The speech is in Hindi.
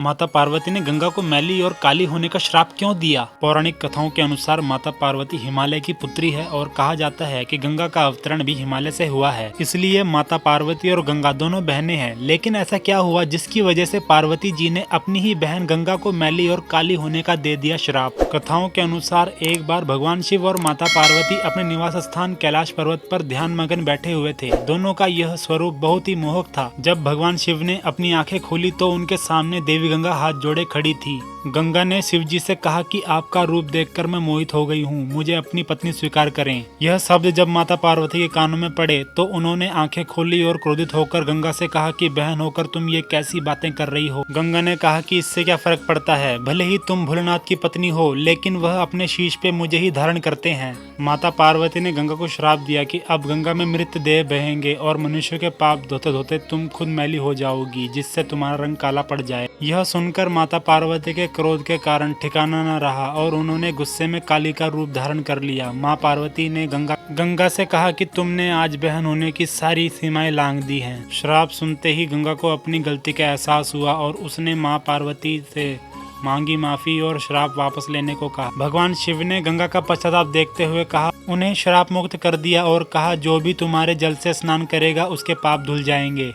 माता पार्वती ने गंगा को मैली और काली होने का श्राप क्यों दिया? पौराणिक कथाओं के अनुसार माता पार्वती हिमालय की पुत्री है और कहा जाता है कि गंगा का अवतरण भी हिमालय से हुआ है, इसलिए माता पार्वती और गंगा दोनों बहनें हैं। लेकिन ऐसा क्या हुआ जिसकी वजह से पार्वती जी ने अपनी ही बहन गंगा को मैली और काली होने का दे दिया श्राप? कथाओं के अनुसार एक बार भगवान शिव और माता पार्वती अपने निवास स्थान कैलाश पर्वत पर ध्यान मगन बैठे हुए थे। दोनों का यह स्वरूप बहुत ही मोहक था। जब भगवान शिव ने अपनी आंखें खोली तो उनके सामने देवी गंगा हाथ जोड़े खड़ी थी। गंगा ने शिव जी से कहा कि आपका रूप देखकर मैं मोहित हो गई हूँ, मुझे अपनी पत्नी स्वीकार करें। यह शब्द जब माता पार्वती के कानों में पड़े तो उन्होंने आंखें खोली और क्रोधित होकर गंगा से कहा कि बहन होकर तुम ये कैसी बातें कर रही हो? गंगा ने कहा कि इससे क्या फर्क पड़ता है, भले ही तुम भोलेनाथ की पत्नी हो, लेकिन वह अपने शीश पे मुझे ही धारण करते हैं। माता पार्वती ने गंगा को श्राप दिया कि अब गंगा में मृत देह बहेंगे और मनुष्य के पाप धोते धोते तुम खुद मैली हो जाओगी, जिससे तुम्हारा रंग काला पड़ जाए। यह सुनकर माता पार्वती के क्रोध के कारण ठिकाना न रहा और उन्होंने गुस्से में काली का रूप धारण कर लिया। माँ पार्वती ने गंगा से कहा कि तुमने आज बहन होने की सारी सीमाएं लांघ दी हैं। श्राप सुनते ही गंगा को अपनी गलती का एहसास हुआ और उसने माँ पार्वती से मांगी माफी और श्राप वापस लेने को कहा। भगवान शिव ने गंगा का पश्चाताप देखते हुए कहा, उन्हें श्राप मुक्त कर दिया और कहा जो भी तुम्हारे जल से स्नान करेगा उसके पाप धुल जाएंगे।